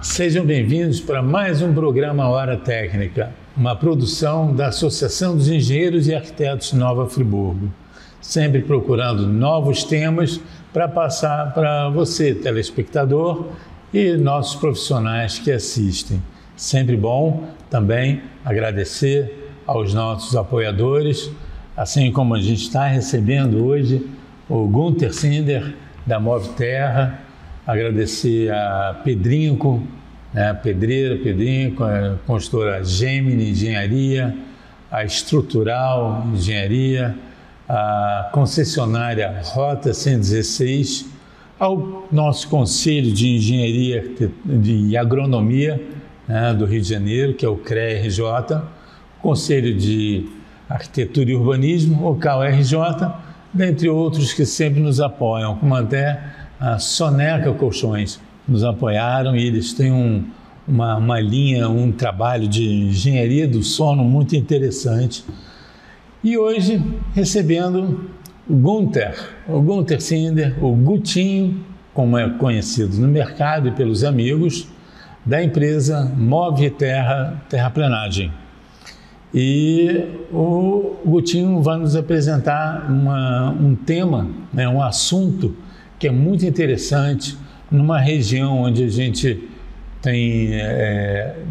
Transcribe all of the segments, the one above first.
Sejam bem-vindos para mais um programa Hora Técnica, uma produção da Associação dos Engenheiros e Arquitetos Nova Friburgo, sempre procurando novos temas para passar para você, telespectador, e nossos profissionais que assistem. Sempre bom também agradecer aos nossos apoiadores, assim como a gente está recebendo hoje o Gunter Sinder, da Move Terra, agradecer a Pedrinco, né, Pedrinco, a consultora Gemini Engenharia, a Estrutural Engenharia, a concessionária Rota 116, ao nosso Conselho de Engenharia e Agronomia, né, do Rio de Janeiro, que é o CREA-RJ, o Conselho de Arquitetura e Urbanismo, o CAU-RJ, dentre outros que sempre nos apoiam, como até a Soneca Colchões, nos apoiaram, e eles têm uma linha, um trabalho de engenharia do sono muito interessante. E hoje, recebendo o Gunter Sinder, o Gutinho, como é conhecido no mercado e pelos amigos, da empresa Move Terra Terraplanagem. E o Gutinho vai nos apresentar um tema, né, um assunto que é muito interessante numa região onde a gente tem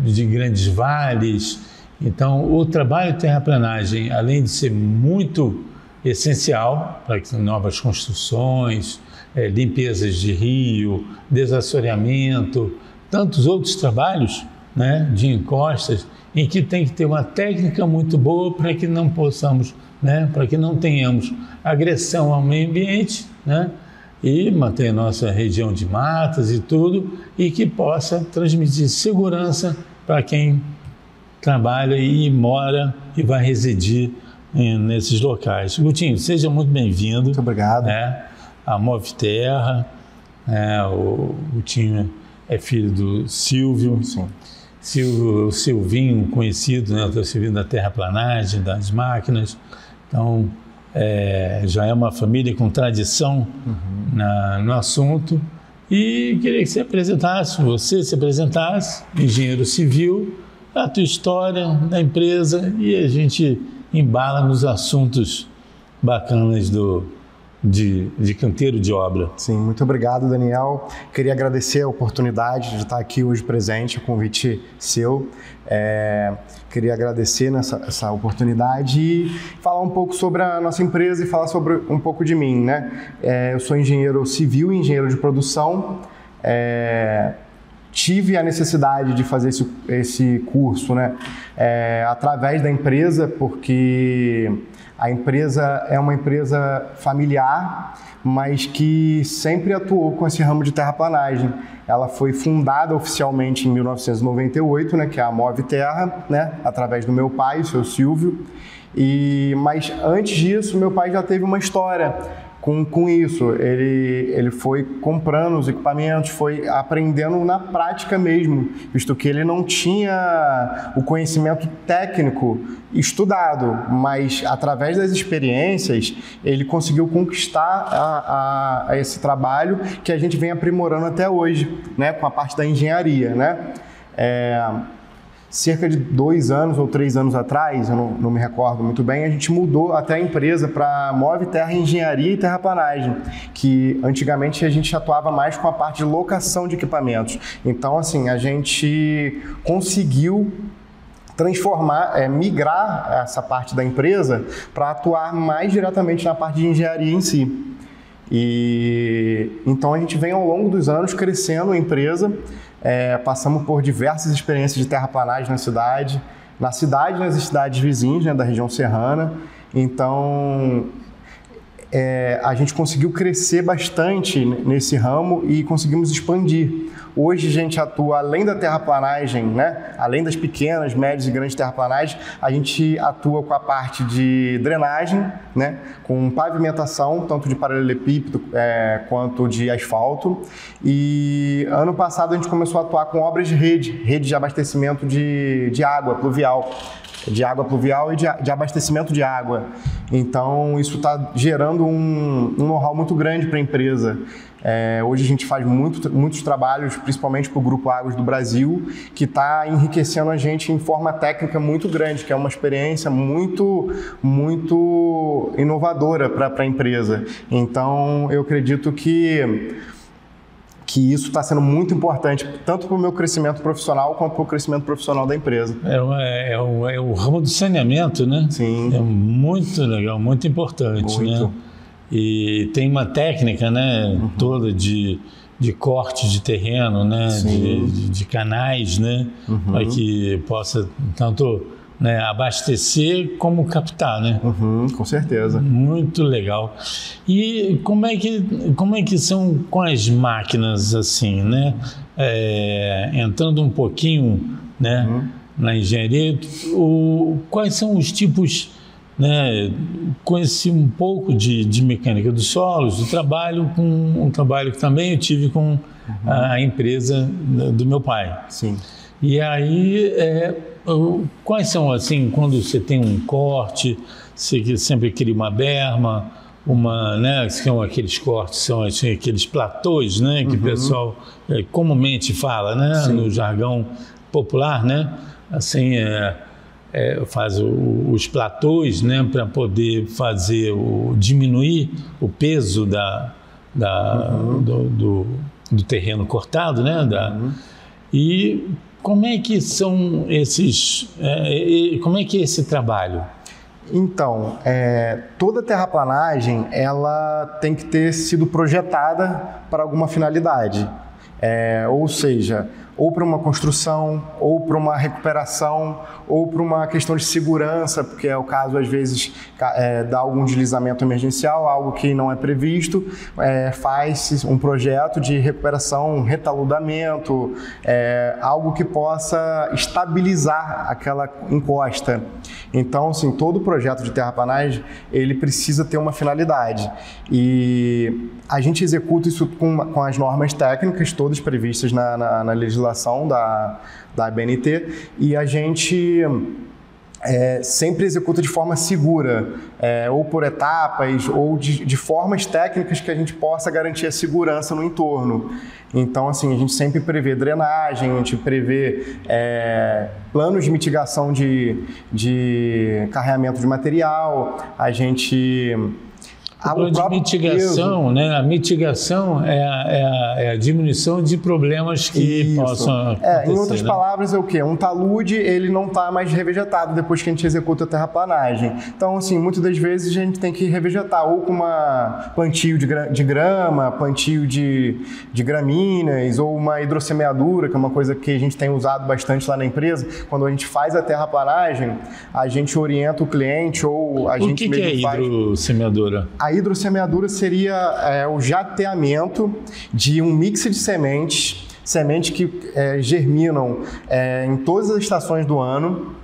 de grandes vales. Então, o trabalho de terraplanagem, além de ser muito essencial para novas construções, limpezas de rio, desassoreamento, tantos outros trabalhos, né, de encostas, em que tem que ter uma técnica muito boa para que não possamos, né, para que não tenhamos agressão ao meio ambiente, né, e manter a nossa região de matas e tudo, e que possa transmitir segurança para quem trabalha e mora e vai residir nesses locais. Gutinho, seja muito bem-vindo. Muito obrigado. A Move Terra, o Gutinho é filho do Silvio. Sim. O Silvinho, conhecido, né, o Silvinho da terraplanagem, das máquinas. Então, já é uma família com tradição no assunto. E queria que você se apresentasse, engenheiro civil, a tua história da empresa, e a gente embala nos assuntos bacanas de canteiro de obra. Sim, muito obrigado, Daniel. Queria agradecer a oportunidade de estar aqui hoje presente, o convite seu. Queria agradecer essa oportunidade e falar um pouco sobre a nossa empresa e falar sobre um pouco de mim, né? Eu sou engenheiro civil e engenheiro de produção. Tive a necessidade de fazer esse curso, né, através da empresa, porque a empresa é uma empresa familiar, mas que sempre atuou com esse ramo de terraplanagem. Ela foi fundada oficialmente em 1998, né, que é a Move Terra, né, através do meu pai, o seu Silvio. Mas antes disso, meu pai já teve uma história com isso. Ele foi comprando os equipamentos, foi aprendendo na prática mesmo, visto que ele não tinha o conhecimento técnico estudado, mas através das experiências ele conseguiu conquistar esse trabalho que a gente vem aprimorando até hoje, né, com a parte da engenharia, né? Cerca de 2 anos ou 3 anos atrás, eu não me recordo muito bem, a gente mudou até a empresa para Move Terra Engenharia e Terraplanagem, que antigamente a gente atuava mais com a parte de locação de equipamentos. Então, assim, a gente conseguiu migrar essa parte da empresa para atuar mais diretamente na parte de engenharia em si. Então a gente vem ao longo dos anos crescendo a empresa, passamos por diversas experiências de terraplanagem nas cidades e nas cidades vizinhas, né, da região serrana. Então a gente conseguiu crescer bastante nesse ramo e conseguimos expandir. Hoje a gente atua além da terraplanagem, né? Além das pequenas, médias e grandes terraplanagens, a gente atua com a parte de drenagem, né? Com pavimentação, tanto de paralelepípedo quanto de asfalto. E ano passado a gente começou a atuar com obras de rede de abastecimento de água pluvial. De água pluvial e de abastecimento de água. Então, isso está gerando um know-how muito grande para a empresa. Hoje a gente faz muitos trabalhos, principalmente para o Grupo Águas do Brasil, que está enriquecendo a gente em forma técnica muito grande, que é uma experiência muito inovadora para a empresa. Então, eu acredito que isso está sendo muito importante, tanto para o meu crescimento profissional, quanto para o crescimento profissional da empresa. É o ramo do saneamento, né? Sim. É muito legal, muito importante, muito. Né? E tem uma técnica, né, toda de corte de terreno, né, de canais, né, para que possa tanto, né, abastecer como captar, né? Com certeza. Muito legal. E como é que são com as máquinas, assim, né? Entrando um pouquinho, né, na engenharia, quais são os tipos, né? Conheci um pouco de mecânica dos solos, do trabalho, com um trabalho que também eu tive com a empresa do meu pai. Sim. E aí, quais são, assim, quando você tem um corte, você sempre cria uma berma, né, são aqueles cortes, são assim, aqueles platôs, né, que o pessoal comumente fala, né, no jargão popular, né, assim, faz os platôs, né, para poder diminuir o peso do terreno cortado, né, e como é que são como é que é esse trabalho? Então, toda terraplanagem, ela tem que ter sido projetada para alguma finalidade. Ou seja, ou para uma construção, ou para uma recuperação, ou para uma questão de segurança, porque é o caso, às vezes, dá algum deslizamento emergencial, algo que não é previsto, faz-se um projeto de recuperação, um retaludamento, algo que possa estabilizar aquela encosta. Então, assim, todo projeto de terraplanagem, ele precisa ter uma finalidade. E a gente executa isso com as normas técnicas, todas previstas na legislação da ABNT, e a gente sempre executa de forma segura, ou por etapas, ou de formas técnicas que a gente possa garantir a segurança no entorno. Então, assim, a gente sempre prevê drenagem, a gente prevê planos de mitigação de carregamento de material, a gente... O plano de mitigação, né? A mitigação é a diminuição de problemas que possam acontecer. Em outras palavras, é o quê? Um talude, ele não está mais revegetado depois que a gente executa a terraplanagem. Então, assim, muitas das vezes a gente tem que revegetar ou com uma plantio de grama, plantio de gramíneas, ou uma hidrossemeadura, que é uma coisa que a gente tem usado bastante lá na empresa. Quando a gente faz a terraplanagem, a gente orienta o cliente ou a gente mesmo faz... O que é hidrossemeadura? A hidrossemeadura seria o jateamento de um mix de sementes que germinam em todas as estações do ano,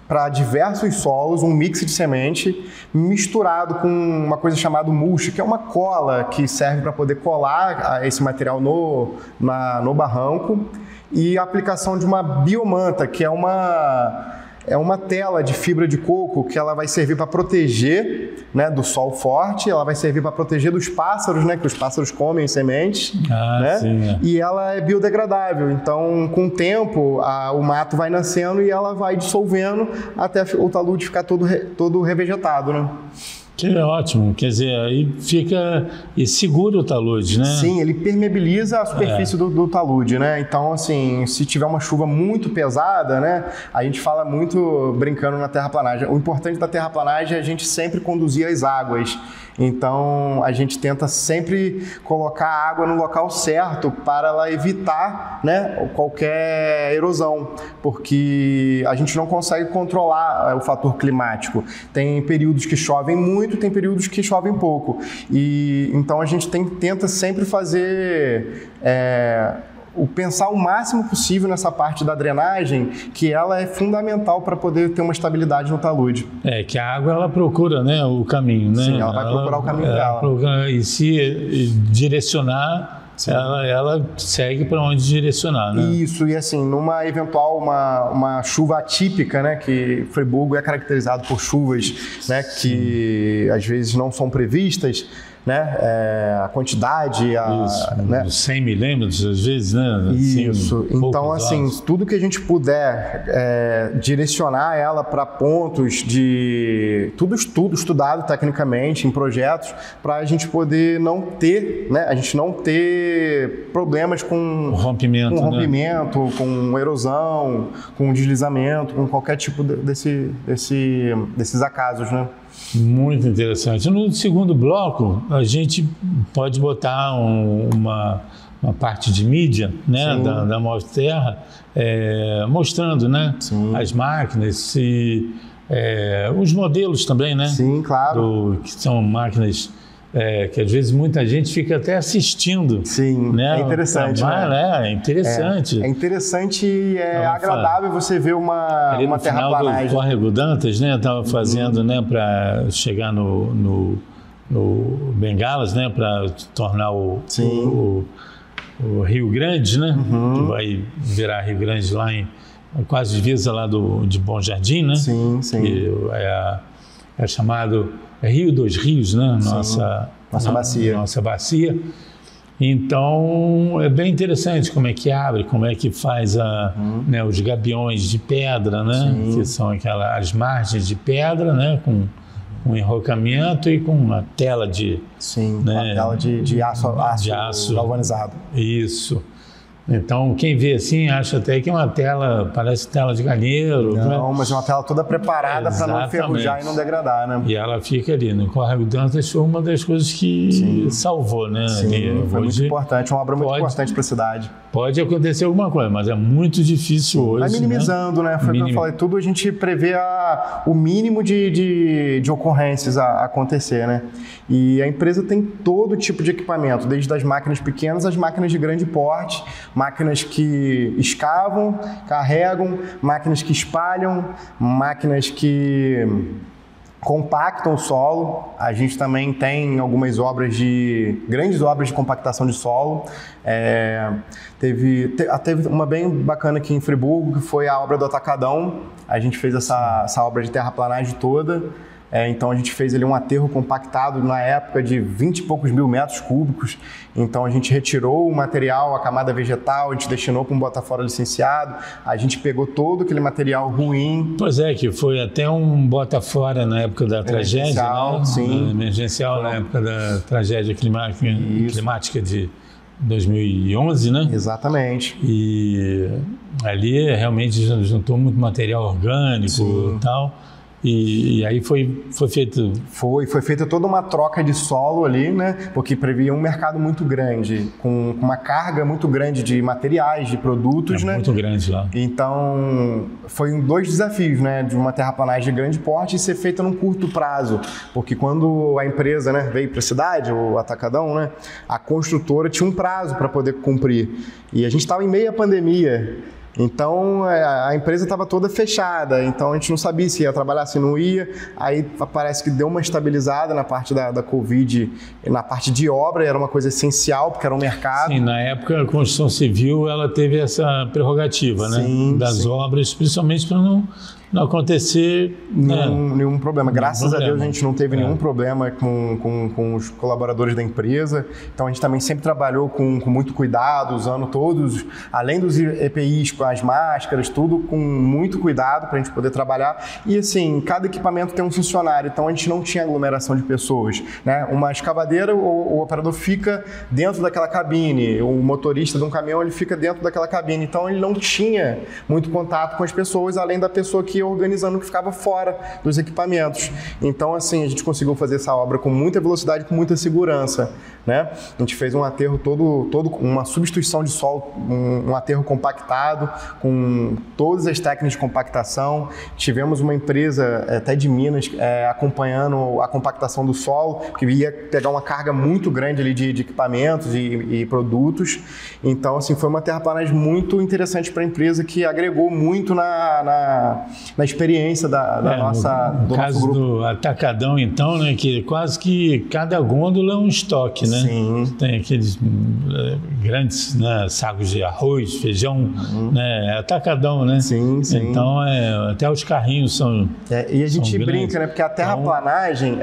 para diversos solos, um mix de semente misturado com uma coisa chamada mulch, que é uma cola que serve para poder colar esse material no barranco, e a aplicação de uma biomanta, que é uma tela de fibra de coco que ela vai servir para proteger, né, do sol forte, ela vai servir para proteger dos pássaros, né, que os pássaros comem sementes, né? Sim, e ela é biodegradável, então com o tempo o mato vai nascendo e ela vai dissolvendo até o talude ficar todo revegetado, né? Que é ótimo, quer dizer, aí fica e segura o talude, né? Sim, ele permeabiliza a superfície do talude, né? Então, assim, se tiver uma chuva muito pesada, né, a gente fala muito brincando na terraplanagem. O importante da terraplanagem é a gente sempre conduzir as águas. Então, a gente tenta sempre colocar a água no local certo para ela evitar, né, qualquer erosão, porque a gente não consegue controlar o fator climático. Tem períodos que chovem muito, tem períodos que chovem pouco. E então a gente tenta sempre fazer... pensar o máximo possível nessa parte da drenagem, que ela é fundamental para poder ter uma estabilidade no talude. Que a água ela procura, né, o caminho, né? Sim, ela vai procurar o caminho dela. E se direcionar, ela segue para onde direcionar, né? Isso, e assim, numa eventual uma chuva atípica, né, que Friburgo é caracterizado por chuvas, né, que às vezes não são previstas, né? A quantidade, né? 100 milímetros às vezes, né? Isso. Então, assim, tudo que a gente puder direcionar ela para pontos de tudo estudado tecnicamente em projetos, para a gente poder não ter, né? A gente não ter problemas com rompimento, com erosão, com deslizamento, com qualquer tipo desses acasos, né? Muito interessante. No segundo bloco, a gente pode botar uma parte de mídia, né, da Move-Terra, mostrando, né, as máquinas e os modelos também, né? Sim, claro. Que são máquinas que às vezes muita gente fica até assistindo. Sim, né? É interessante. É interessante. É interessante e agradável você ver uma terraplanagem. O Córrego Dantas, né, estava fazendo, né, para chegar no Bengalas, né, para tornar o Rio Grande, né, que vai virar Rio Grande lá quase divisa lá de Bom Jardim, né? Sim. Que é chamado Rio dos Rios, né? Nossa bacia. Então, é bem interessante como é que abre, como é que faz né, os gabiões de pedra, né? Que são as margens de pedra, né? Com enrocamento e com uma tela de... uma tela de aço galvanizado. Isso. Então, quem vê assim acha até que é uma tela, parece tela de galinheiro. Não, né? Mas é uma tela toda preparada para não enferrujar e não degradar, né? E ela fica ali no Córrego Dantas, foi uma das coisas que salvou, né? Sim, foi muito importante, uma obra muito importante para a cidade. Pode acontecer alguma coisa, mas é muito difícil hoje. Vai minimizando, né? Foi o que eu falei, tudo a gente prevê o mínimo de ocorrências a acontecer, né? E a empresa tem todo tipo de equipamento, desde as máquinas pequenas às máquinas de grande porte, máquinas que escavam, carregam, máquinas que espalham, máquinas que compactam o solo. A gente também tem algumas grandes obras de compactação de solo. Teve uma bem bacana aqui em Friburgo, que foi a obra do Atacadão. A gente fez essa obra de terraplanagem toda. Então a gente fez ali um aterro compactado na época de 20 e poucos mil metros cúbicos. Então a gente retirou o material, a camada vegetal, a gente destinou para um bota-fora licenciado, a gente pegou todo aquele material ruim. Pois é, que foi até um bota-fora na época da tragédia, né? Sim. Emergencial na época da tragédia climática de 2011, né? Exatamente. E ali realmente juntou muito material orgânico e tal. E aí foi feito... Foi feita toda uma troca de solo ali, né? Porque previa um mercado muito grande, com uma carga muito grande de materiais, de produtos, né? Muito grande lá. Então, foi 2 desafios, né? De uma terraplanagem de grande porte e ser feita num curto prazo. Porque quando a empresa, né, veio para a cidade, o Atacadão, né? A construtora tinha um prazo para poder cumprir. E a gente estava em meio à pandemia. Então a empresa estava toda fechada, então a gente não sabia se ia trabalhar, se não ia. Aí parece que deu uma estabilizada na parte da Covid, na parte de obra, era uma coisa essencial, porque era um mercado. Sim, na época a construção civil ela teve essa prerrogativa, né? Das obras, principalmente para não acontecer nenhum problema. Graças a Deus a gente não teve nenhum problema com os colaboradores da empresa. Então a gente também sempre trabalhou com muito cuidado, usando todos, além dos EPIs, com as máscaras, tudo com muito cuidado para a gente poder trabalhar. E assim, cada equipamento tem um funcionário, então a gente não tinha aglomeração de pessoas, né? Uma escavadeira, o operador fica dentro daquela cabine, o motorista de um caminhão ele fica dentro daquela cabine, então ele não tinha muito contato com as pessoas, além da pessoa que ia organizando, que ficava fora dos equipamentos. Então, assim, a gente conseguiu fazer essa obra com muita velocidade, com muita segurança, né? A gente fez um aterro uma substituição de solo, um aterro compactado, com todas as técnicas de compactação. Tivemos uma empresa até de Minas acompanhando a compactação do solo, que ia pegar uma carga muito grande ali de equipamentos e produtos. Então, assim, foi uma terraplanagem muito interessante para a empresa, que agregou muito na experiência do nosso grupo. Do Atacadão, então, né, que quase que cada gôndola é um estoque, né? Sim. Tem aqueles grandes, né, sacos de arroz, feijão, né? Atacadão, né? Sim. Então, até os carrinhos são e a gente brinca, né? Porque a terraplanagem,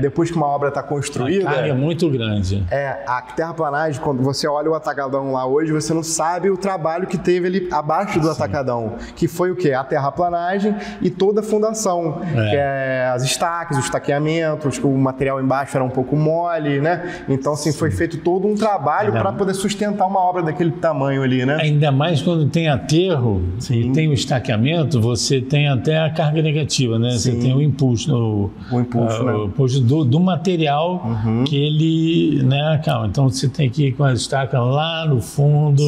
depois que uma obra está construída... A carga é muito grande. A terraplanagem, quando você olha o Atacadão lá hoje, você não sabe o trabalho que teve ali abaixo do Atacadão, que foi o quê? A terraplanagem e toda a fundação, que é as estacas, os estaqueamentos, o material embaixo era um pouco mole, né? Então, assim, foi feito todo um trabalho para poder sustentar uma obra daquele tamanho ali, né? Ainda mais quando tem aterro e tem o estaqueamento, você tem até a carga negativa, né? Você tem o impulso, o impulso do material que ele, né, calma. Então, você tem que ir com as estacas lá no fundo,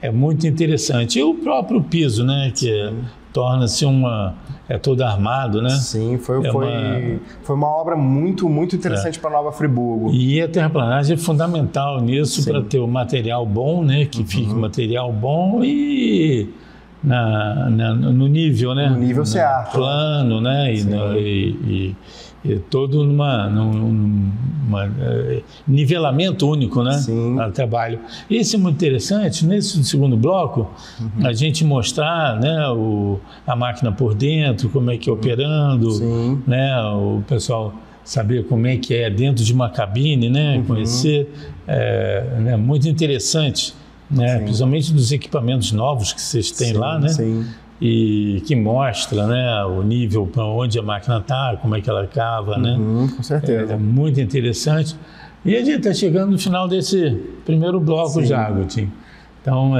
é muito interessante. E o próprio piso, né, que torna-se todo armado, né? Sim, foi uma obra muito interessante para Nova Friburgo. E a terraplanagem é fundamental nisso, para ter o material bom, né, que fique o material bom e no nível, né? No nível certo. Plano, né? E todo nivelamento único, né? Ao trabalho. Isso é muito interessante. Nesse segundo bloco, a gente mostrar, né, a máquina por dentro, como é que é operando, né? O pessoal saber como é que é dentro de uma cabine, né? Conhecer, né? Muito interessante, né? Principalmente dos equipamentos novos que vocês têm lá, né? E que mostra, né, o nível para onde a máquina está, como é que ela cava, né? Com certeza. É muito interessante. E a gente está chegando no final desse primeiro bloco já, Agostinho. Então,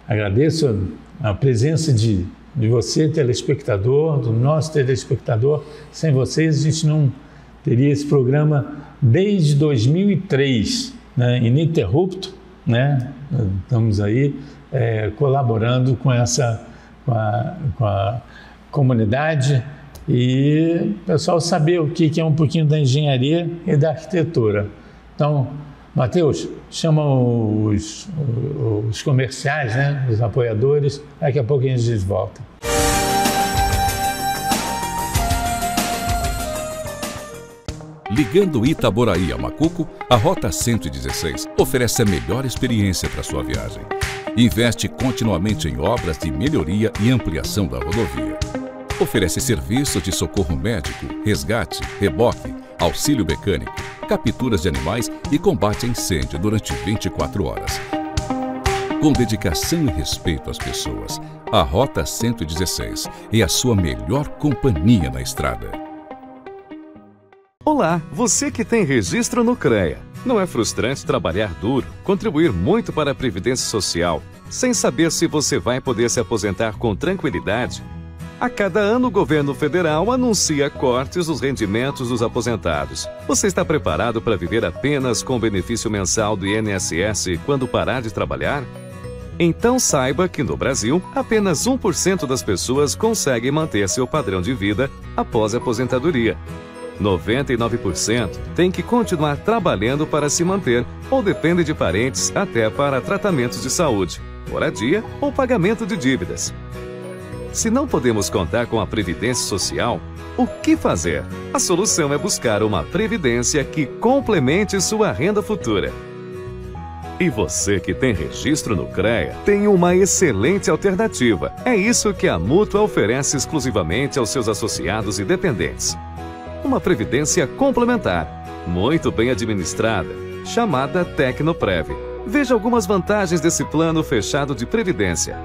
agradeço a presença de você, telespectador, do nosso telespectador. Sem vocês, a gente não teria esse programa desde 2003, né, ininterrupto, né? Estamos aí colaborando com a comunidade e o pessoal saber o que é um pouquinho da engenharia e da arquitetura. Então, Matheus, chama os comerciais, né, os apoiadores, daqui a pouco a gente volta. Ligando Itaboraí a Macuco, a Rota 116 oferece a melhor experiência para sua viagem. Investe continuamente em obras de melhoria e ampliação da rodovia. Oferece serviços de socorro médico, resgate, reboque, auxílio mecânico, capturas de animais e combate a incêndio durante 24 horas. Com dedicação e respeito às pessoas, a Rota 116 é a sua melhor companhia na estrada. Olá, você que tem registro no CREA. Não é frustrante trabalhar duro, contribuir muito para a Previdência Social, sem saber se você vai poder se aposentar com tranquilidade? A cada ano, o governo federal anuncia cortes nos rendimentos dos aposentados. Você está preparado para viver apenas com o benefício mensal do INSS quando parar de trabalhar? Então saiba que no Brasil, apenas 1% das pessoas conseguem manter seu padrão de vida após a aposentadoria. 99% tem que continuar trabalhando para se manter ou depende de parentes até para tratamentos de saúde, moradia ou pagamento de dívidas. Se não podemos contar com a Previdência Social, o que fazer? A solução é buscar uma previdência que complemente sua renda futura. E você que tem registro no CREA tem uma excelente alternativa. É isso que a Mútua oferece exclusivamente aos seus associados e dependentes. Uma previdência complementar, muito bem administrada, chamada Tecnoprev. Veja algumas vantagens desse plano fechado de previdência.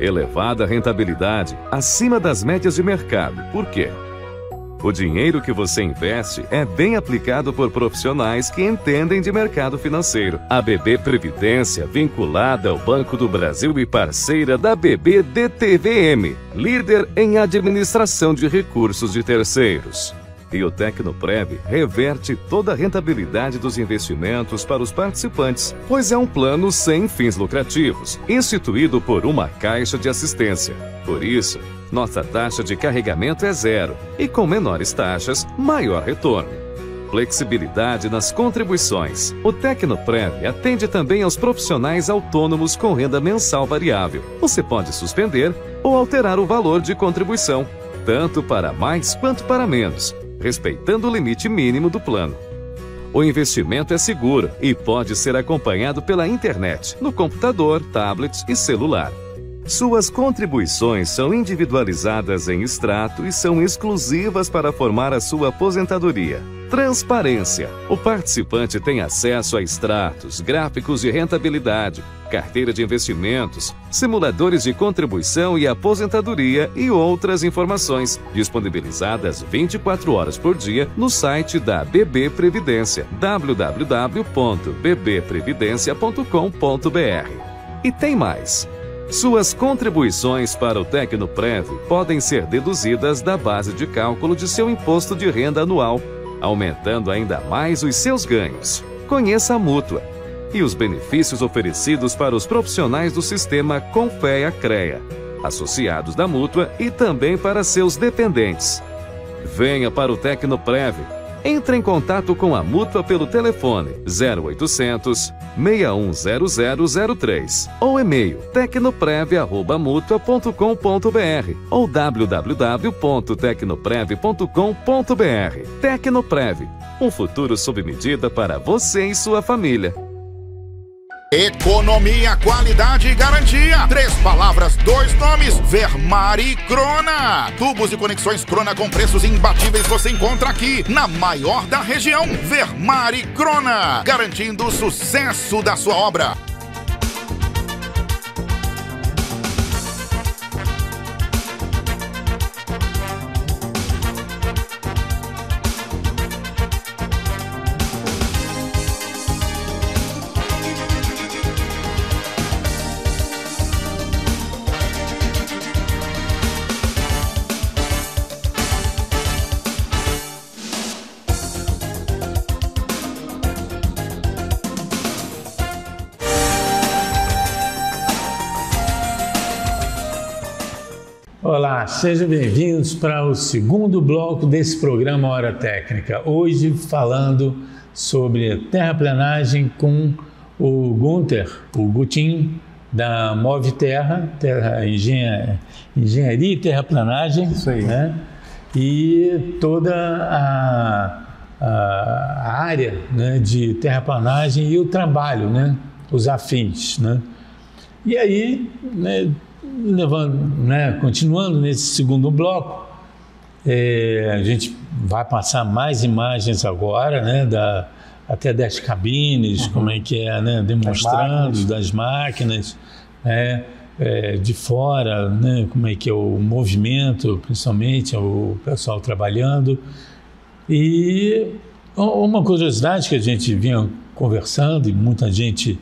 Elevada rentabilidade, acima das médias de mercado. Por quê? O dinheiro que você investe é bem aplicado por profissionais que entendem de mercado financeiro. A BB Previdência, vinculada ao Banco do Brasil e parceira da BB DTVM, líder em administração de recursos de terceiros. E o Tecnoprev reverte toda a rentabilidade dos investimentos para os participantes, pois é um plano sem fins lucrativos, instituído por uma caixa de assistência. Por isso, nossa taxa de carregamento é zero e com menores taxas, maior retorno. Flexibilidade nas contribuições. O Tecnoprev atende também aos profissionais autônomos com renda mensal variável. Você pode suspender ou alterar o valor de contribuição, tanto para mais quanto para menos, respeitando o limite mínimo do plano. O investimento é seguro e pode ser acompanhado pela internet, no computador, tablet e celular. Suas contribuições são individualizadas em extrato e são exclusivas para formar a sua aposentadoria. Transparência. O participante tem acesso a extratos, gráficos de rentabilidade, carteira de investimentos, simuladores de contribuição e aposentadoria e outras informações, disponibilizadas 24 horas por dia no site da BB Previdência, www.bbprevidencia.com.br. E tem mais! Suas contribuições para o Tecnoprev podem ser deduzidas da base de cálculo de seu imposto de renda anual, aumentando ainda mais os seus ganhos. Conheça a Mútua e os benefícios oferecidos para os profissionais do sistema Confea-CREA, associados da Mútua e também para seus dependentes. Venha para o Tecnoprev. Entre em contato com a Mútua pelo telefone 0800 610003 ou e-mail tecnoprev@mutua.com.br ou www.tecnoprev.com.br. Tecnoprev, um futuro sob medida para você e sua família. Economia, qualidade e garantia. 3 palavras, 2 nomes. Vermar e Crona. Tubos e conexões Crona com preços imbatíveis você encontra aqui, na maior da região. Vermar e Crona, garantindo o sucesso da sua obra. Olá, sejam bem-vindos para o segundo bloco desse programa Hora Técnica. Hoje falando sobre terraplanagem com o Gunther, o Gutinho, da Move Terra, Engenharia e Terraplanagem. Isso aí. Né? E toda a área, né, de terraplanagem e o trabalho, né, os afins. Né? E aí, né, continuando nesse segundo bloco, a gente vai passar mais imagens agora, né, até das cabines, como é que é, né, demonstrando das máquinas, né, de fora, né, como é que é o movimento, principalmente o pessoal trabalhando. E uma curiosidade que a gente vinha conversando e muita gente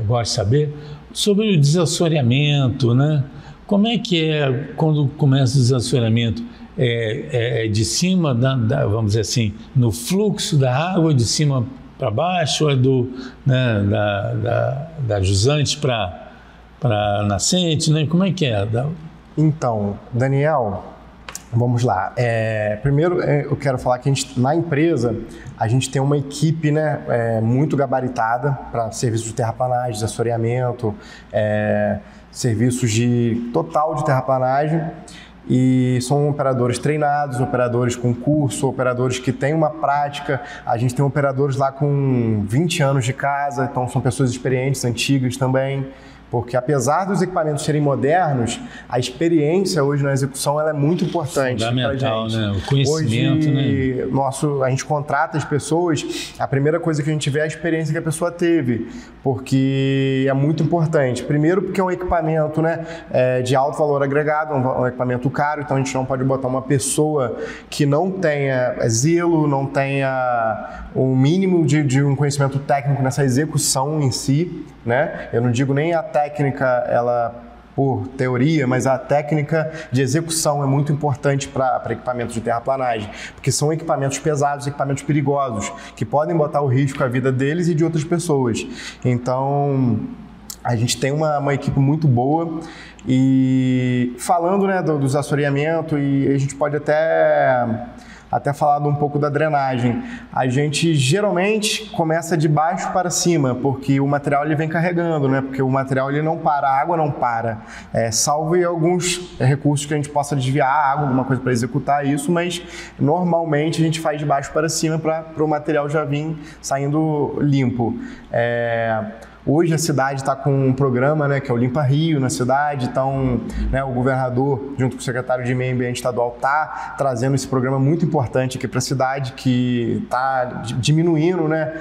gosta de saber, sobre o desassoreamento, né? Como é que é quando começa o desassoreamento? É de cima, vamos dizer assim, no fluxo da água, de cima para baixo, ou é da jusante para a nascente, né? Como é que é? Então, Daniel, vamos lá. Primeiro, eu quero falar que na empresa a gente tem uma equipe, né, muito gabaritada para serviços de terraplanagem, desassoreamento, serviços total de terraplanagem, e são operadores treinados, operadores com curso, operadores que têm uma prática. A gente tem operadores lá com 20 anos de casa, então são pessoas experientes, antigas também. Porque apesar dos equipamentos serem modernos, a experiência hoje na execução ela é muito importante. Fundamental, né? O conhecimento, hoje, né? A gente contrata as pessoas, a primeira coisa que a gente vê é a experiência que a pessoa teve, porque é muito importante. Primeiro porque é um equipamento, né, de alto valor agregado, um equipamento caro, então a gente não pode botar uma pessoa que não tenha zelo, não tenha um mínimo de um conhecimento técnico nessa execução em si, né? Eu não digo nem a técnica, ela por teoria, mas a técnica de execução é muito importante para equipamentos de terraplanagem, porque são equipamentos pesados, equipamentos perigosos, que podem botar o risco à vida deles e de outras pessoas. Então, a gente tem uma equipe muito boa. E falando, né, do desassoreamento, e a gente pode até até falado um pouco da drenagem. A gente geralmente começa de baixo para cima, porque o material ele vem carregando, né? Porque o material ele não para, a água não para. Salvo alguns recursos que a gente possa desviar a água, alguma coisa para executar isso, mas normalmente a gente faz de baixo para cima para o material já vir saindo limpo. Hoje a cidade está com um programa, né, que é o Limpa Rio na cidade, então, né, o governador, junto com o secretário de Meio Ambiente Estadual, está trazendo esse programa muito importante aqui para a cidade, que está diminuindo, né,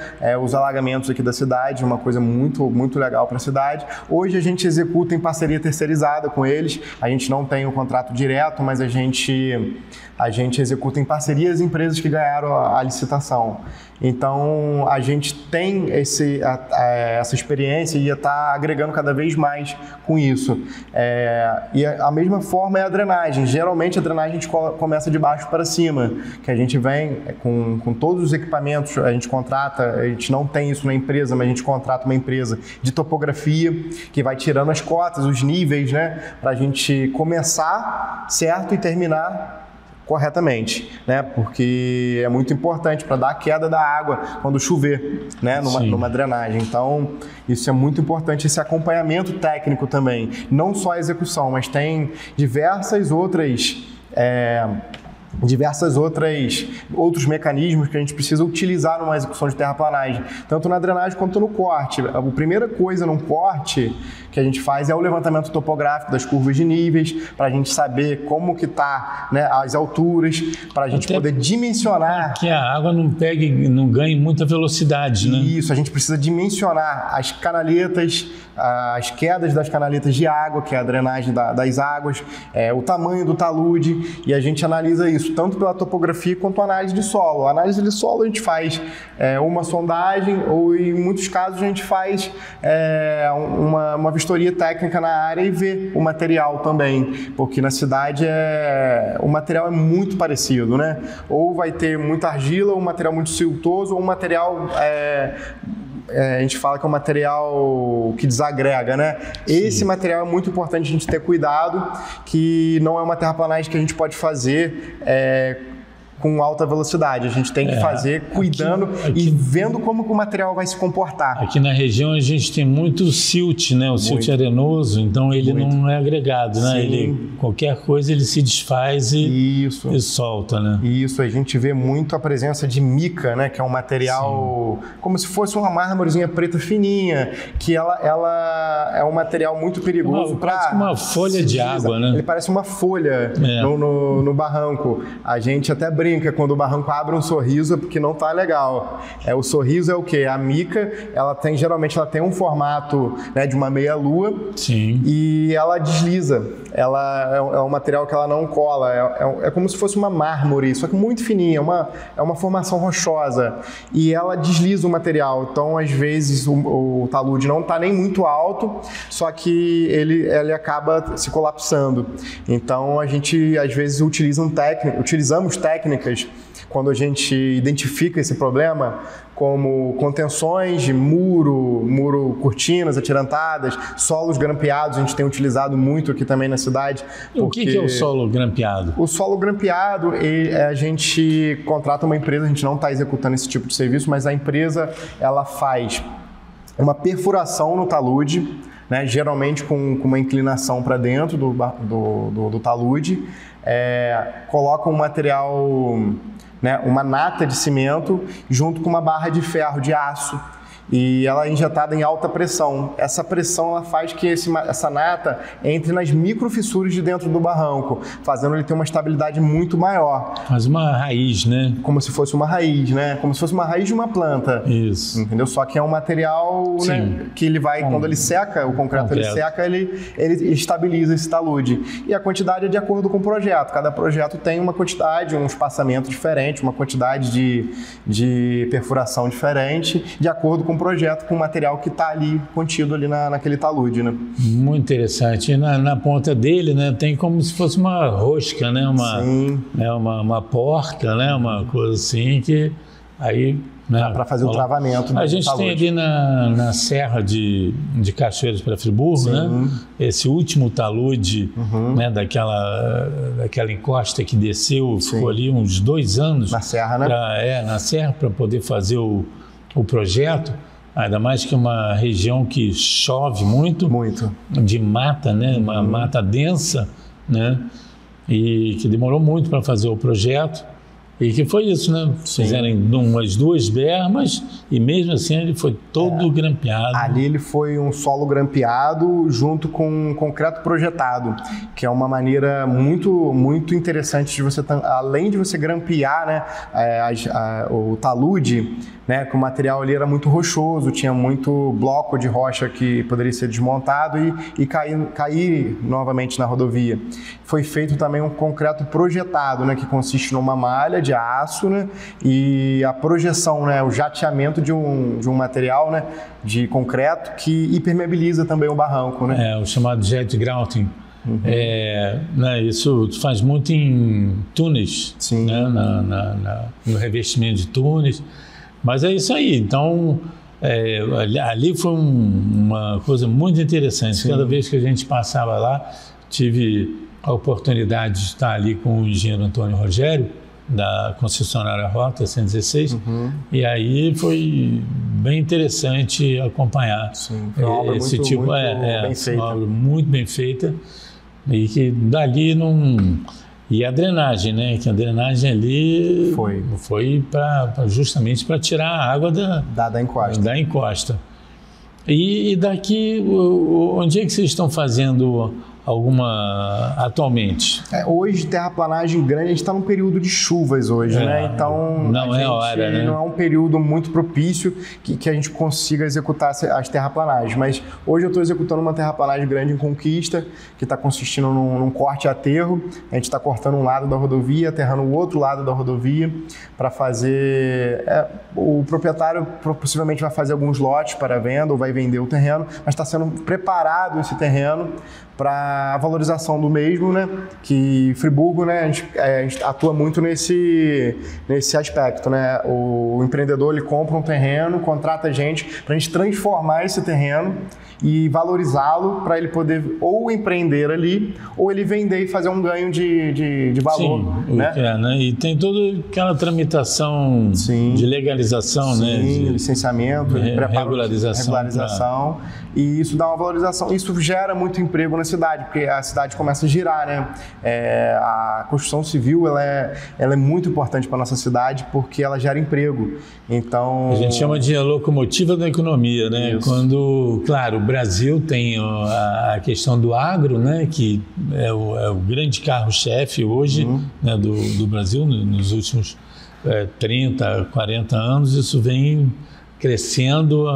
os alagamentos aqui da cidade, uma coisa muito, muito legal para a cidade. Hoje a gente executa em parceria terceirizada com eles, a gente não tem um contrato direto, mas a gente executa em parceria as empresas que ganharam a licitação. Então, a gente tem essa experiência e está agregando cada vez mais com isso. E a mesma forma é a drenagem. Geralmente, a drenagem a gente começa de baixo para cima, que a gente vem com todos os equipamentos, a gente contrata, a gente não tem isso na empresa, mas a gente contrata uma empresa de topografia que vai tirando as cotas, os níveis, né, para a gente começar certo e terminar corretamente, né? Porque é muito importante para dar a queda da água quando chover, né? Numa drenagem. Então, isso é muito importante, esse acompanhamento técnico também. Não só a execução, mas tem diversos outros mecanismos que a gente precisa utilizar numa execução de terraplanagem, tanto na drenagem quanto no corte. A primeira coisa num corte que a gente faz é o levantamento topográfico das curvas de níveis, para a gente saber como que está, né, as alturas, para a gente poder dimensionar. Que a água não ganhe muita velocidade, né? Isso, a gente precisa dimensionar as canaletas, as quedas das canaletas de água, que é a drenagem das águas, o tamanho do talude, e a gente analisa isso tanto pela topografia quanto a análise de solo. A análise de solo a gente faz uma sondagem, ou em muitos casos a gente faz uma vistoria técnica na área e vê o material também, porque na cidade o material é muito parecido, né? Ou vai ter muita argila, ou um material muito siltoso, ou um material... a gente fala que é um material que desagrega, né? Sim. Esse material é muito importante a gente ter cuidado, que não é uma terraplanagem que a gente pode fazer com alta velocidade. A gente tem que fazer cuidando e vendo como que o material vai se comportar. Aqui na região a gente tem muito silt, né? O silt arenoso, então ele não é agregado, né? Qualquer coisa ele se desfaz e solta, né? Isso, a gente vê muito a presença de mica, né? Que é um material como se fosse uma mármorezinha preta fininha, que ela é um material muito perigoso para... Parece uma folha de água, né? Ele parece uma folha no barranco. A gente até brinca, quando o barranco abre um sorriso é porque não tá legal. O sorriso é o quê? A mica, geralmente ela tem um formato, né, de uma meia-lua. Sim. E ela desliza. Ela é um material que ela não cola. É como se fosse uma mármore, só que muito fininha. É uma formação rochosa. E ela desliza o material. Então, às vezes, o talude não tá nem muito alto, só que ele acaba se colapsando. Então, a gente, às vezes, utilizamos técnicas quando a gente identifica esse problema, como contenções de muro, cortinas atirantadas, solos grampeados, a gente tem utilizado muito aqui também na cidade. O que é o solo grampeado? O solo grampeado, a gente contrata uma empresa, a gente não está executando esse tipo de serviço, mas a empresa ela faz uma perfuração no talude, né, geralmente com uma inclinação para dentro do talude, coloca um material, né, uma nata de cimento junto com uma barra de ferro, de aço, e ela é injetada em alta pressão. Essa pressão ela faz que essa nata entre nas microfissuras de dentro do barranco, fazendo ele ter uma estabilidade muito maior. Faz uma raiz, né? Como se fosse uma raiz, né? Como se fosse uma raiz de uma planta. Isso. Entendeu? Só que é um material, né, que ele vai, quando ele seca, o concreto ele seca, ele estabiliza esse talude. E a quantidade é de acordo com o projeto. Cada projeto tem uma quantidade, um espaçamento diferente, uma quantidade de perfuração diferente, de acordo com o projeto, com o material que está ali contido ali naquele talude, né? Muito interessante. E na ponta dele, né, tem como se fosse uma rosca, né? Uma porca, né? Uma coisa assim que Aí, né, para fazer o travamento. A gente tem ali na Serra de Cachoeiras para Friburgo, né, esse último talude, né, daquela encosta que desceu, ficou ali uns 2 anos. Na Serra, né? Na Serra, para poder fazer o projeto. Ainda mais que uma região que chove muito. De mata, né, uma mata densa, né, e que demorou muito para fazer o projeto. E que foi isso, né? Fizeram umas 2 bermas e mesmo assim ele foi todo grampeado. Ali ele foi um solo grampeado junto com concreto projetado, que é uma maneira muito interessante de você, além de você grampear, né, o talude, né, que o material ali era muito rochoso, tinha muito bloco de rocha que poderia ser desmontado e cair novamente na rodovia. Foi feito também um concreto projetado, né, que consiste numa malha de aço, né, e a projeção, né, o jateamento de um material, né, de concreto que impermeabiliza também o barranco, né? O chamado jet grouting. Né, isso faz muito em túneis, né, no revestimento de túneis. Mas é isso aí. Então, ali foi uma coisa muito interessante. Cada vez que a gente passava lá, tive a oportunidade de estar ali com o engenheiro Antônio Rogério, da concessionária Rota 116, e aí foi bem interessante acompanhar foi uma obra esse muito bem feita. Uma obra muito bem feita, e que dali não... E a drenagem, né? Que a drenagem ali foi justamente para tirar a água da encosta. E daqui, onde é que vocês estão fazendo alguma atualmente? Hoje, terraplanagem grande, a gente está num período de chuvas hoje, né? Então, não é hora, né? Não é um período muito propício que a gente consiga executar as terraplanagens. Mas hoje eu estou executando uma terraplanagem grande em Conquista, que está consistindo num corte e aterro. A gente está cortando um lado da rodovia, aterrando o outro lado da rodovia para fazer... o proprietário possivelmente vai fazer alguns lotes para venda ou vai vender o terreno, mas está sendo preparado esse terreno para a valorização do mesmo, né? Que Friburgo, né? A gente atua muito nesse aspecto, né? O empreendedor, ele compra um terreno, contrata a gente para a gente transformar esse terreno e valorizá-lo para ele poder ou empreender ali ou ele vender e fazer um ganho de valor. Sim, né? E tem toda aquela tramitação de legalização, né? De licenciamento, regularização. E isso dá uma valorização. Isso gera muito emprego na cidade, porque a cidade começa a girar, né? A construção civil, ela é muito importante para a nossa cidade porque ela gera emprego. Então... A gente chama de locomotiva da economia, né? Isso. Quando, claro, o Brasil tem a questão do agro, né? Que é o grande carro-chefe hoje, né? do Brasil, nos últimos 30, 40 anos, isso vem crescendo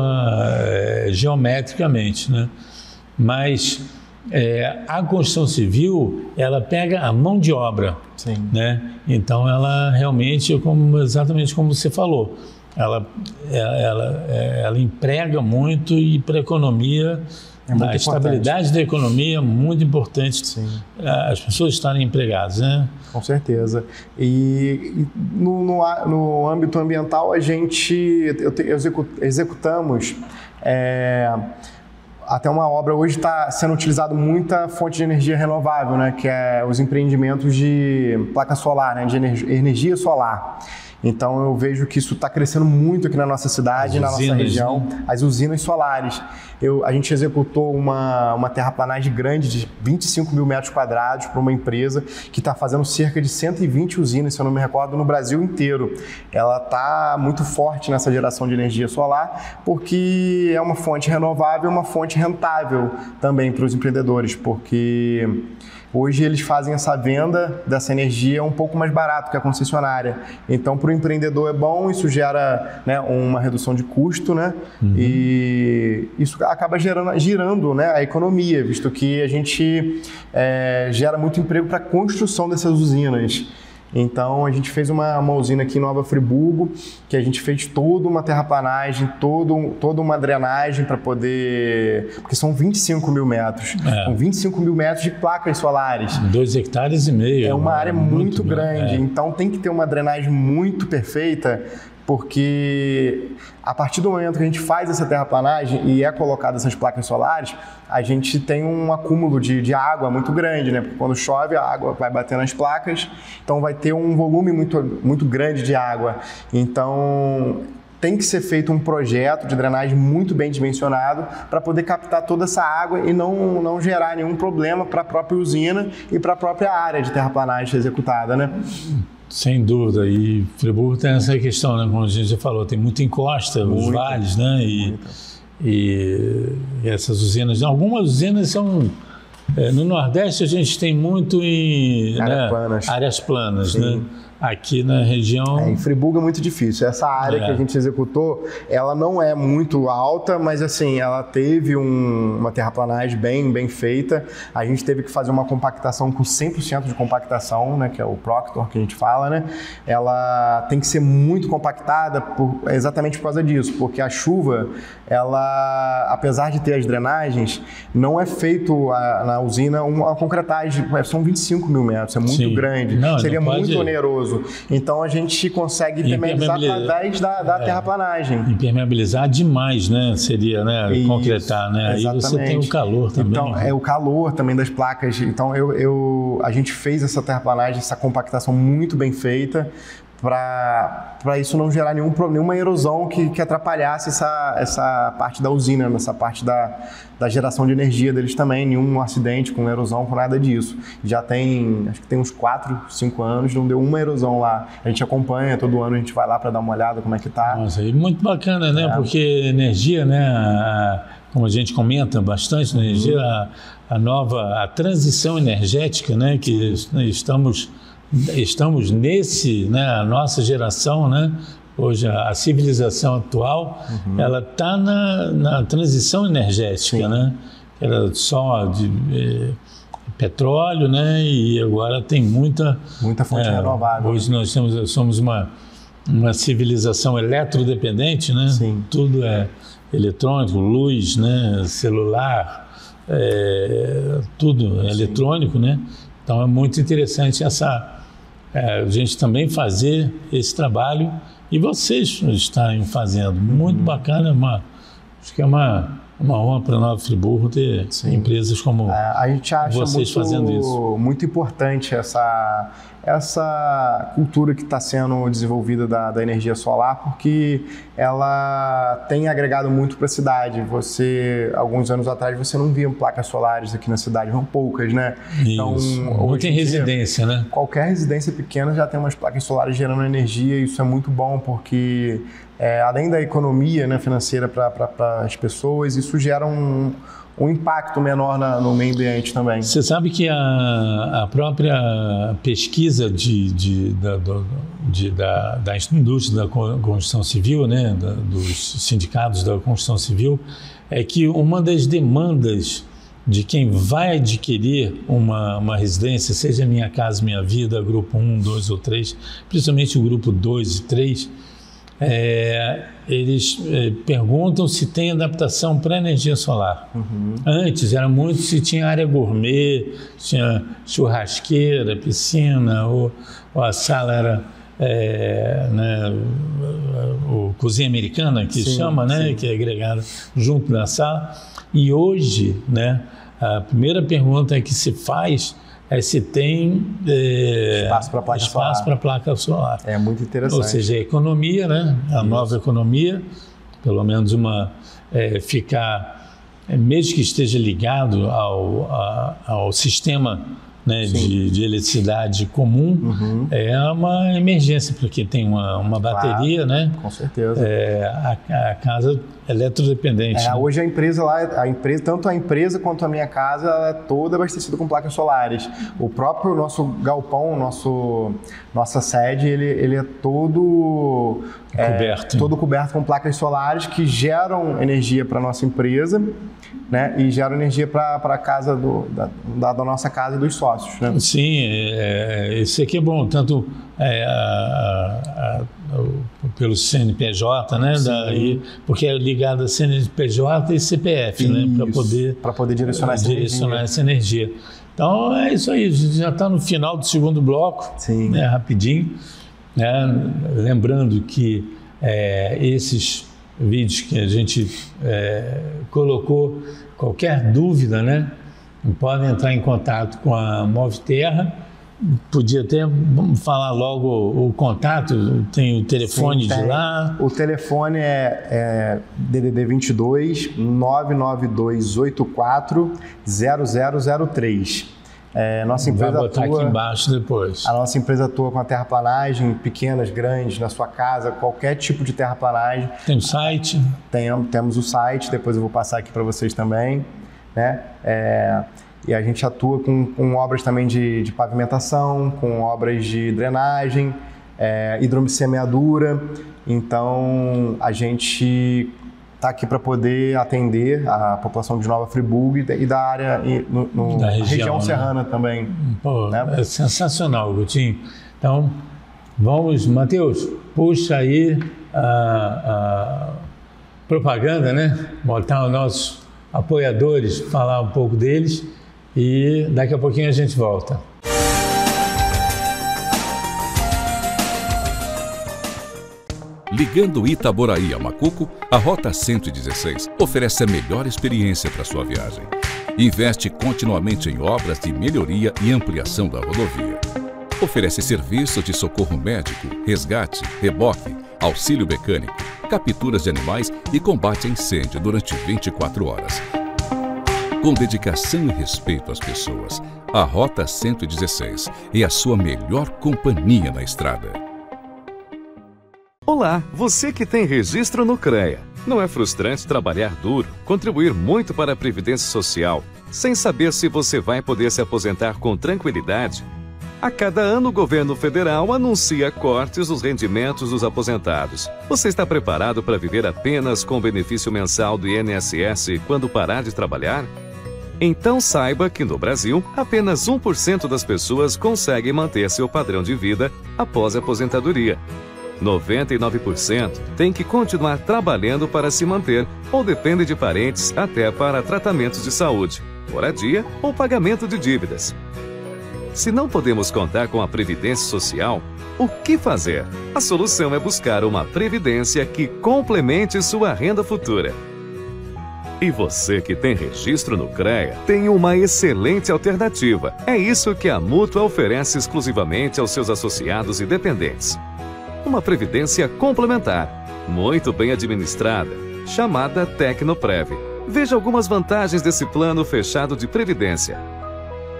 geometricamente, né? Mas a construção civil, ela pega a mão de obra, né? Então ela realmente, exatamente como você falou, ela emprega muito e para a economia, a estabilidade da economia é muito importante. As pessoas estarem empregadas, né? Com certeza. E no âmbito ambiental, a gente executamos até uma obra. Hoje está sendo utilizado muita fonte de energia renovável, né? Que é os empreendimentos de placa solar, né? De energia solar. Então eu vejo que isso está crescendo muito aqui na nossa cidade, na nossa região, as usinas solares. A gente executou uma terraplanagem grande de 25 mil metros quadrados para uma empresa que está fazendo cerca de 120 usinas, se eu não me recordo, no Brasil inteiro. Ela está muito forte nessa geração de energia solar porque é uma fonte renovável, uma fonte rentável também para os empreendedores, porque hoje eles fazem essa venda dessa energia um pouco mais barato que a concessionária. Então, para o empreendedor é bom, isso gera, né, uma redução de custo, né? E isso acaba girando, né, a economia, visto que a gente gera muito emprego para a construção dessas usinas. Então, a gente fez uma usina aqui em Nova Friburgo, que a gente fez toda uma terraplanagem, toda uma drenagem para poder... Porque são 25 mil metros. São 25 mil metros de placas solares. 2,5 hectares. É uma área muito grande. Então, tem que ter uma drenagem muito perfeita porque a partir do momento que a gente faz essa terraplanagem e é colocada essas placas solares, a gente tem um acúmulo de água muito grande, né? Porque quando chove, a água vai bater nas placas, então vai ter um volume muito grande de água. Então, tem que ser feito um projeto de drenagem muito bem dimensionado para poder captar toda essa água e não gerar nenhum problema para a própria usina e para a própria área de terraplanagem executada, né? Sem dúvida. E Friburgo tem essa questão, né? Como a gente já falou, tem muita encosta, os vales, né? E essas usinas, algumas usinas são... no Nordeste a gente tem muito em áreas planas, né? Aqui na região... em Friburgo é muito difícil. Essa área que a gente executou, ela não é muito alta, mas assim, ela teve uma terraplanagem bem feita. A gente teve que fazer uma compactação com 100% de compactação, né, que é o Proctor que a gente fala, né? Ela tem que ser muito compactada exatamente por causa disso, porque a chuva, ela, apesar de ter as drenagens, não é feito na usina uma concretagem, são 25 mil metros, é muito grande. Seria muito oneroso. Então a gente consegue impermeabilizar através da terraplanagem. Impermeabilizar demais, né? Seria, né? Isso, concretar, né? Exatamente. Aí você tem o calor também. Então, é o calor também das placas. Então a gente fez essa terraplanagem, essa compactação muito bem feita, para isso não gerar nenhuma erosão que atrapalhasse essa parte da usina, essa parte da geração de energia deles também, nenhum acidente com erosão, com nada disso. Já acho que tem uns 4, 5 anos, não deu uma erosão lá. A gente acompanha, todo ano a gente vai lá para dar uma olhada como é que tá. Nossa, e muito bacana, né? Porque energia, né? Como a gente comenta bastante, energia, a transição energética, né? Que estamos nesse, né, a nossa geração, né, hoje a civilização atual, ela está na transição energética, né, era só de petróleo, né, e agora tem muita fonte renovável. Hoje nós somos uma civilização eletrodependente, né, tudo é eletrônico, luz, né, celular, tudo é eletrônico, né, então é muito interessante a gente também fazer esse trabalho e vocês estarem fazendo. Muito bacana, acho que é uma honra para Nova Friburgo ter empresas como a gente acha vocês fazendo isso. Muito importante essa cultura que está sendo desenvolvida da energia solar, porque ela tem agregado muito para a cidade. Alguns anos atrás, você não via placas solares aqui na cidade, eram poucas, né? Isso. Então, hoje tem residência, né? Qualquer residência pequena já tem umas placas solares gerando energia, e isso é muito bom, porque além da economia, né, financeira para as pessoas, isso gera um impacto menor no meio ambiente também. Você sabe que a própria pesquisa da indústria da construção civil, né, dos sindicatos da construção civil, é que uma das demandas de quem vai adquirir uma residência, seja Minha Casa Minha Vida, grupo 1, 2 ou 3, principalmente o grupo 2 e 3, eles perguntam se tem adaptação para energia solar. Antes era muito se tinha área gourmet, tinha churrasqueira, piscina, ou a sala era o cozinha americana, que chama, né, que é agregada junto da sala. E hoje, né, a primeira pergunta que se faz é se tem espaço para placa solar. É muito interessante. Ou seja, a economia, né? A nova economia, pelo menos ficar, mesmo que esteja ligado ao sistema, né, de eletricidade comum, é uma emergência, porque tem uma bateria, né? Com certeza. A casa eletrodependente. Né? Hoje a empresa tanto a empresa quanto a Minha Casa, ela é toda abastecida com placas solares. O próprio nosso galpão, nossa sede, ele é todo coberto com placas solares que geram energia para a nossa empresa, né? E geram energia para a casa da nossa casa e dos sócios. Né? Sim, isso aqui é bom, tanto pelo CNPJ, né? Porque é ligado a CNPJ e CPF, né? Para poder direcionar essa energia. Então é isso aí, a gente já está no final do segundo bloco, né? Rapidinho. Lembrando que esses vídeos que a gente colocou. Qualquer dúvida, né? Podem entrar em contato com a Movterra. Podia até falar logo o contato, tem o telefone. Sim, tem. De lá. O telefone é DDD 22 99284 0003. Nossa empresa vai botar aqui embaixo depois. A nossa empresa atua com a terraplanagem, pequenas, grandes, na sua casa, qualquer tipo de terraplanagem. Tem o site? Temos o site, depois eu vou passar aqui para vocês também, né? E a gente atua com obras também de pavimentação, com obras de drenagem, hidrosemeadura. Então, a gente está aqui para poder atender a população de Nova Friburgo e da área, da região serrana, né? Também. Pô, né? É sensacional, Gutinho. Então, vamos, Matheus, puxa aí a propaganda, né? Botar os nossos apoiadores, falar um pouco deles e daqui a pouquinho a gente volta. Ligando Itaboraí a Macuco, a Rota 116 oferece a melhor experiência para sua viagem. Investe continuamente em obras de melhoria e ampliação da rodovia. Oferece serviços de socorro médico, resgate, reboque, auxílio mecânico, capturas de animais e combate a incêndio durante 24 horas. Com dedicação e respeito às pessoas, a Rota 116 é a sua melhor companhia na estrada. Olá, você que tem registro no CREA. Não é frustrante trabalhar duro, contribuir muito para a Previdência Social, sem saber se você vai poder se aposentar com tranquilidade? A cada ano o governo federal anuncia cortes nos rendimentos dos aposentados. Você está preparado para viver apenas com o benefício mensal do INSS quando parar de trabalhar? Então saiba que no Brasil, apenas 1% das pessoas conseguem manter seu padrão de vida após a aposentadoria. 99% tem que continuar trabalhando para se manter ou depende de parentes até para tratamentos de saúde, moradia ou pagamento de dívidas. Se não podemos contar com a Previdência Social, o que fazer? A solução é buscar uma previdência que complemente sua renda futura. E você que tem registro no CREA tem uma excelente alternativa. É isso que a Mútua oferece exclusivamente aos seus associados e dependentes. Uma previdência complementar, muito bem administrada, chamada Tecnoprev. Veja algumas vantagens desse plano fechado de previdência.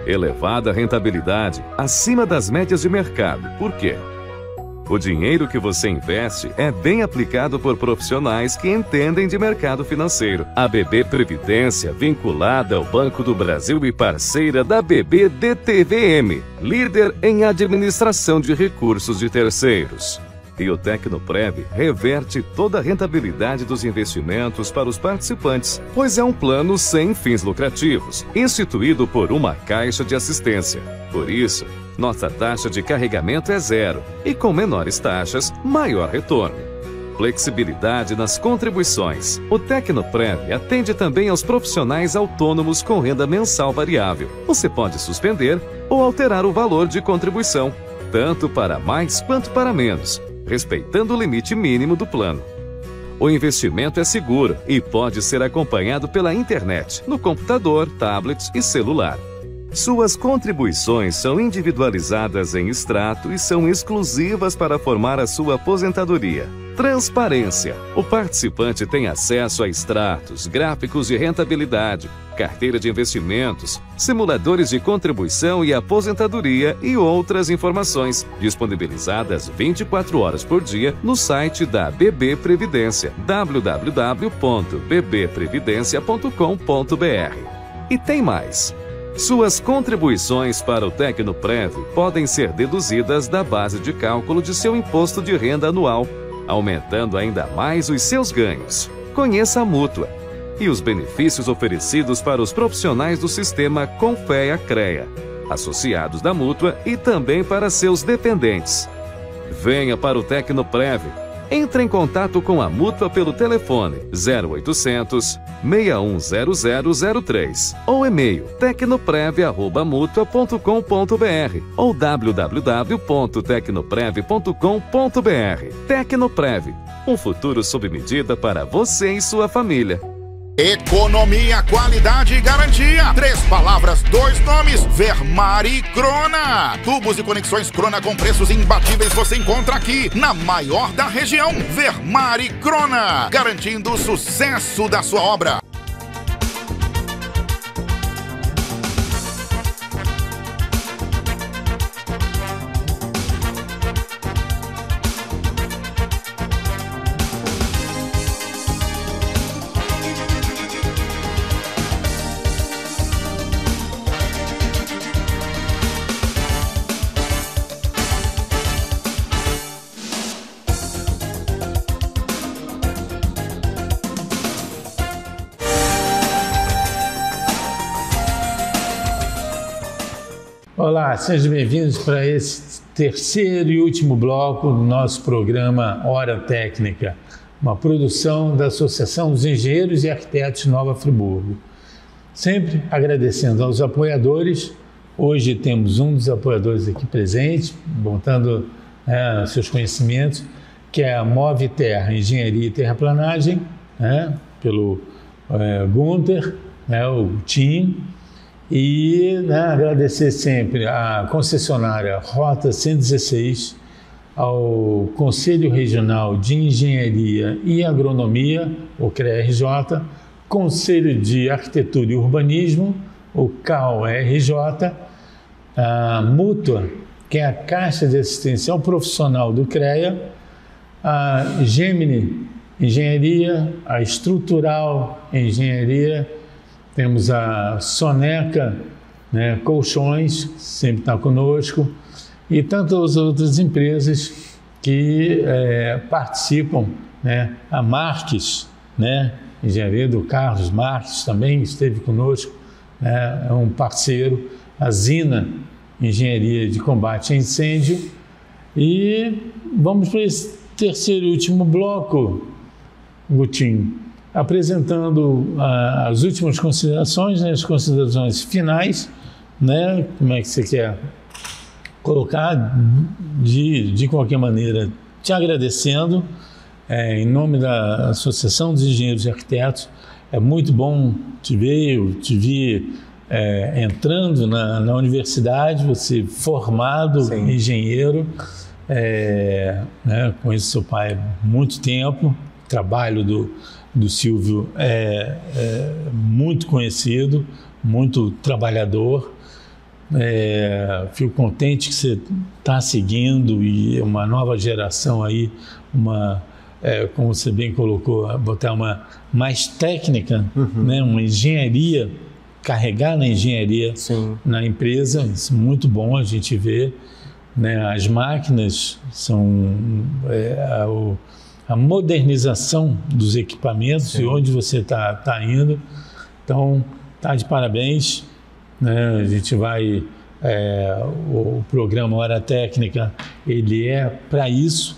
Elevada rentabilidade, acima das médias de mercado. Por quê? O dinheiro que você investe é bem aplicado por profissionais que entendem de mercado financeiro. A BB Previdência, vinculada ao Banco do Brasil e parceira da BB DTVM, líder em administração de recursos de terceiros. E o Tecnoprev reverte toda a rentabilidade dos investimentos para os participantes, pois é um plano sem fins lucrativos, instituído por uma caixa de assistência. Por isso, nossa taxa de carregamento é zero e com menores taxas, maior retorno. Flexibilidade nas contribuições. O Tecnoprev atende também aos profissionais autônomos com renda mensal variável. Você pode suspender ou alterar o valor de contribuição, tanto para mais quanto para menos, respeitando o limite mínimo do plano. O investimento é seguro e pode ser acompanhado pela internet, no computador, tablet e celular. Suas contribuições são individualizadas em extrato e são exclusivas para formar a sua aposentadoria. Transparência. O participante tem acesso a extratos, gráficos de rentabilidade, carteira de investimentos, simuladores de contribuição e aposentadoria e outras informações, disponibilizadas 24 horas por dia no site da BB Previdência, www.bbprevidencia.com.br. E tem mais! Suas contribuições para o Tecnoprev podem ser deduzidas da base de cálculo de seu imposto de renda anual, aumentando ainda mais os seus ganhos. Conheça a Mútua e os benefícios oferecidos para os profissionais do sistema Confea-CREA, associados da Mútua e também para seus dependentes. Venha para o Tecnoprev. Entre em contato com a Mútua pelo telefone 0800 610003 ou e-mail tecnoprev@mutua.com.br ou www.tecnoprev.com.br. Tecnoprev, um futuro sob medida para você e sua família. Economia, qualidade e garantia. 3 palavras, 2 nomes. Vermari Crona. Tubos e conexões Crona com preços imbatíveis você encontra aqui, na maior da região. Vermari Crona, garantindo o sucesso da sua obra. Olá, sejam bem-vindos para esse terceiro e último bloco do nosso programa Hora Técnica, uma produção da Associação dos Engenheiros e Arquitetos de Nova Friburgo. Sempre agradecendo aos apoiadores. Hoje temos um dos apoiadores aqui presente, botando seus conhecimentos, que é a Move Terra, Engenharia e Terraplanagem, pelo Gunther, o Tim. E agradecer sempre à concessionária Rota 116, ao Conselho Regional de Engenharia e Agronomia, o CRERJ, Conselho de Arquitetura e Urbanismo, o CAURJ, a Mútua, que é a Caixa de Assistência ao Profissional do CREA, a Gemini Engenharia, a Estrutural Engenharia, temos a Soneca Colchões, sempre está conosco, e tantas outras empresas que participam, a Marques, Engenharia do Carlos Marques também esteve conosco, é um parceiro, a Zina Engenharia de Combate a Incêndio. E vamos para esse terceiro e último bloco, Gutinho, apresentando as últimas considerações, as considerações finais, como é que você quer colocar, de qualquer maneira, te agradecendo, em nome da Associação dos Engenheiros e Arquitetos. É muito bom te ver, eu te vi entrando na universidade, você formado Sim. engenheiro, conheço seu pai há muito tempo, trabalho do Silvio muito conhecido, muito trabalhador. Fico contente que você está seguindo, e uma nova geração aí, como você bem colocou, botar uma mais técnica, uma engenharia, carregar na engenharia Sim. na empresa. Isso é muito bom a gente ver, as máquinas são a modernização dos equipamentos. Sim. E onde você está indo. Então, está de parabéns. A gente vai... o programa Hora Técnica, ele é para isso,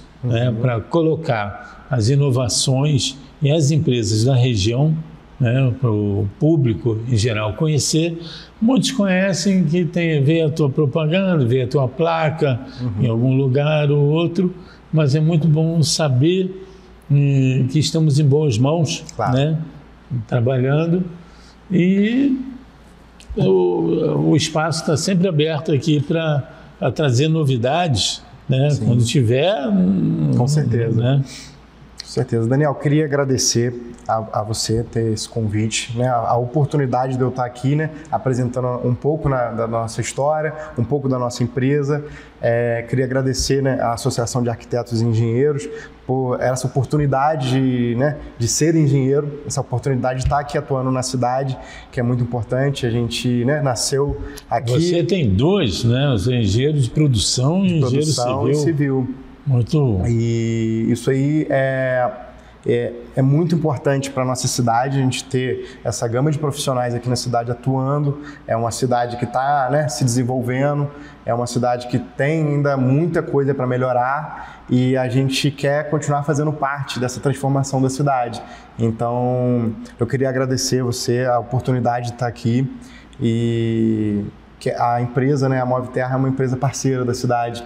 para colocar as inovações e as empresas da região, para o público em geral conhecer. Muitos conhecem que vê a tua propaganda, vê a tua placa em algum lugar ou outro, mas é muito bom saber que estamos em boas mãos, claro. Trabalhando, e o espaço está sempre aberto aqui para trazer novidades, quando tiver. Com certeza. Com certeza. Daniel, queria agradecer a você ter esse convite, a oportunidade de eu estar aqui, apresentando um pouco da nossa história, um pouco da nossa empresa. Queria agradecer a Associação de Arquitetos e Engenheiros por essa oportunidade de ser engenheiro, essa oportunidade de estar aqui atuando na cidade, que é muito importante. A gente nasceu aqui. Você tem dois, os engenheiros de produção e engenheiro civil. E civil. Muito. E isso aí é muito importante para a nossa cidade a gente ter essa gama de profissionais aqui na cidade atuando. É uma cidade que está, né, se desenvolvendo, é uma cidade que tem ainda muita coisa para melhorar e a gente quer continuar fazendo parte dessa transformação da cidade. Então, eu queria agradecer você a oportunidade de estar aqui e que a empresa, né, a Moviterra é uma empresa parceira da cidade.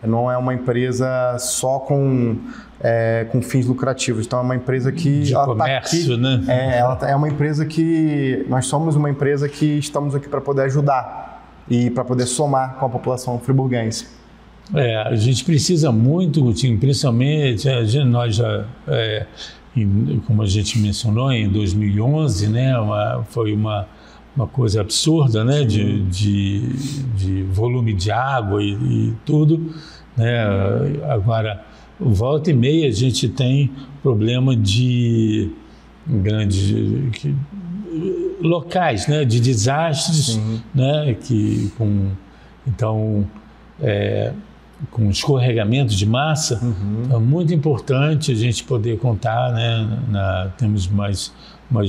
Não é uma empresa só com fins lucrativos. Então, é uma empresa que... De comércio, né? Ela é uma empresa que... Nós somos uma empresa que estamos aqui para poder ajudar e para poder somar com a população friburguense. A gente precisa muito, Gutinho, principalmente, nós já, como a gente mencionou, em 2011, né, foi uma coisa absurda, né, de volume de água e tudo, né? Agora, volta e meia a gente tem problema de grandes locais, né, de desastres, né, com escorregamento de massa. Então, é muito importante a gente poder contar, né, temos mais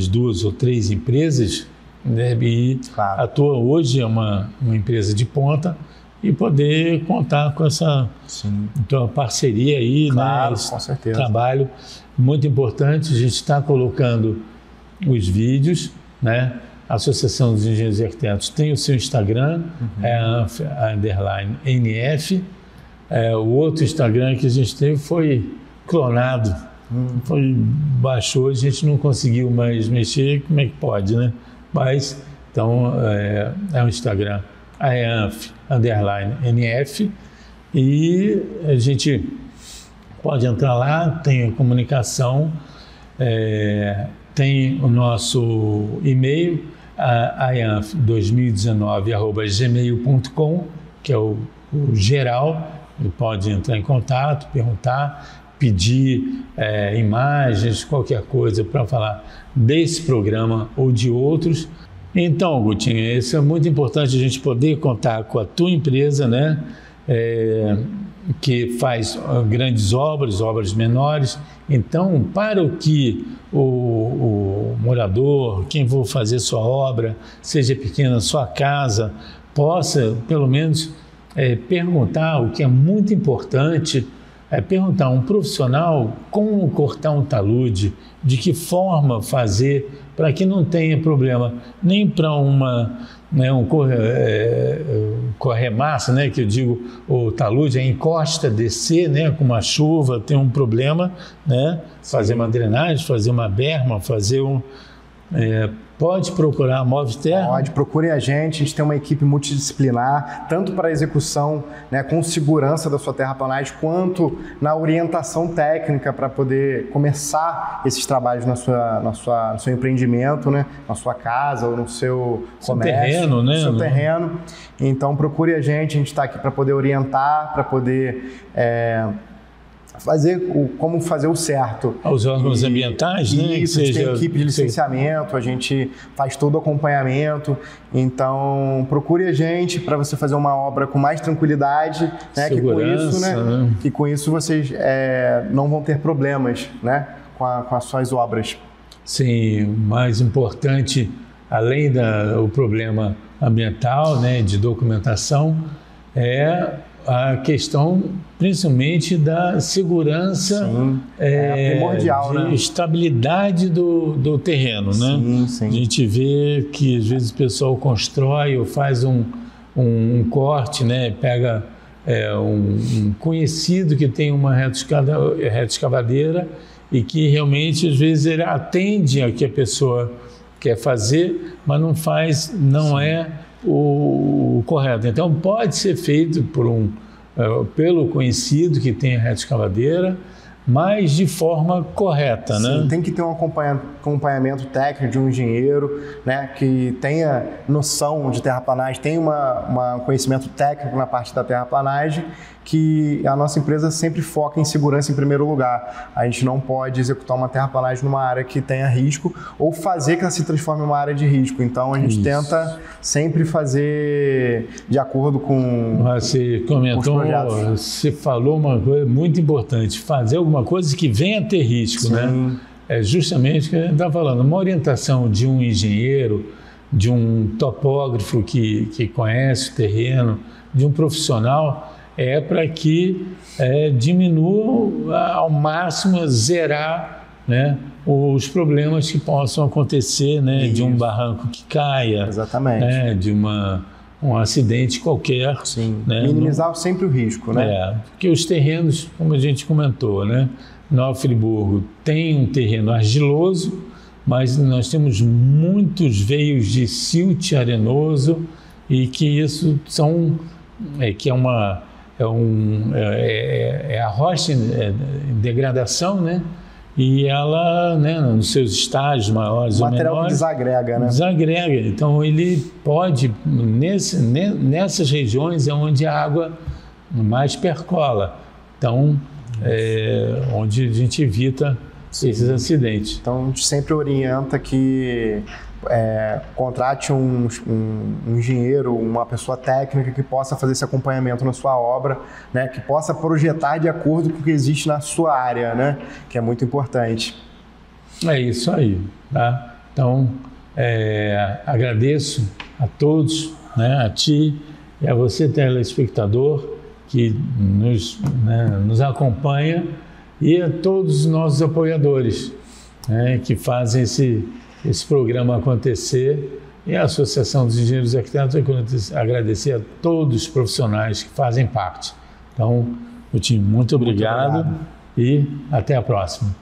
2 ou 3 empresas, né, e claro, a Toa hoje é uma empresa de ponta e poder contar com essa então, parceria aí, claro, né, esse com certeza, trabalho muito importante. A gente está colocando os vídeos, né? A Associação dos Engenheiros e Arquitetos tem o seu Instagram, _NF. O outro Instagram que a gente teve foi clonado, baixou, a gente não conseguiu mais mexer, como é que pode, né? Mas, então, é o Instagram, _NF, e a gente pode entrar lá, tem a comunicação, tem o nosso e-mail, ianf2019@gmail.com, que é o geral. Ele pode entrar em contato, perguntar, pedir imagens, qualquer coisa para falar desse programa ou de outros. Então, Gutinho, isso é muito importante a gente poder contar com a tua empresa, né? Que faz grandes obras menores. Então, para o que o morador, quem for fazer sua obra, seja pequena, sua casa, possa, pelo menos, perguntar, o que é muito importante, perguntar a um profissional como cortar um talude, de que forma fazer, para que não tenha problema, nem para um corremassa, né, que eu digo, o talude, a encosta descer, né, com uma chuva, tem um problema, né, fazer uma drenagem, fazer uma berma, fazer pode procurar a Moviterra? Pode, procurem a gente tem uma equipe multidisciplinar, tanto para a execução, né, com segurança da sua terraplanagem, quanto na orientação técnica para poder começar esses trabalhos no seu empreendimento, né, na sua casa ou no seu comércio, terreno, né? No seu terreno. Então procure a gente está aqui para poder orientar, para poder como fazer o certo. Os órgãos ambientais, né? Isso, a gente tem equipe de licenciamento, a gente faz todo o acompanhamento. Então, procure a gente para você fazer uma obra com mais tranquilidade, né? Que com isso vocês não vão ter problemas, né? Com as suas obras. Sim, o mais importante, além do problema ambiental, né, de documentação, é a questão principalmente da segurança, primordial, de estabilidade do terreno, né? Sim. A gente vê que às vezes o pessoal constrói ou faz um corte, né? Pega um conhecido que tem uma retroescavadeira e que realmente às vezes ele atende a que a pessoa quer fazer, mas não faz, não é o correto. Então pode ser feito pelo conhecido que tem a retroescavadeira, mas de forma correta, né? Tem que ter um acompanhamento técnico de um engenheiro, né, que tenha noção de terraplanagem, tenha um conhecimento técnico na parte da terraplanagem, que a nossa empresa sempre foca em segurança em primeiro lugar. A gente não pode executar uma terraplanagem numa área que tenha risco ou fazer que ela se transforme em uma área de risco. Então, a gente tenta sempre fazer de acordo com Você comentou, os projetos. Você falou uma coisa muito importante, fazer alguma alguma coisa que venha a ter risco, né? É justamente o que a gente está falando, uma orientação de um engenheiro, de um topógrafo que conhece o terreno, de um profissional, é para que diminua ao máximo, zerar, né, os problemas que possam acontecer, né, de um barranco que caia, exatamente, né, de um acidente qualquer. Sim, né, minimizar sempre o risco, né? Porque os terrenos, como a gente comentou, né, Nova Friburgo tem um terreno argiloso, mas nós temos muitos veios de silt arenoso e que isso é a rocha em degradação, né? E ela, né, nos seus estágios maiores ou menores... O material que desagrega, né? Desagrega. Então, ele pode, nessas regiões é onde a água mais percola. Então, onde a gente evita esses acidentes. Então, a gente sempre orienta que contrate um engenheiro, uma pessoa técnica que possa fazer esse acompanhamento na sua obra, né, que possa projetar de acordo com o que existe na sua área, né, que é muito importante. É isso aí, tá? Então, agradeço a todos, né, a ti e a você, telespectador, que nos acompanha, e a todos os nossos apoiadores, né, que fazem esse programa acontecer, e a Associação dos Engenheiros e Arquitetos agradecer a todos os profissionais que fazem parte. Então, Coutinho, muito obrigado e até a próxima.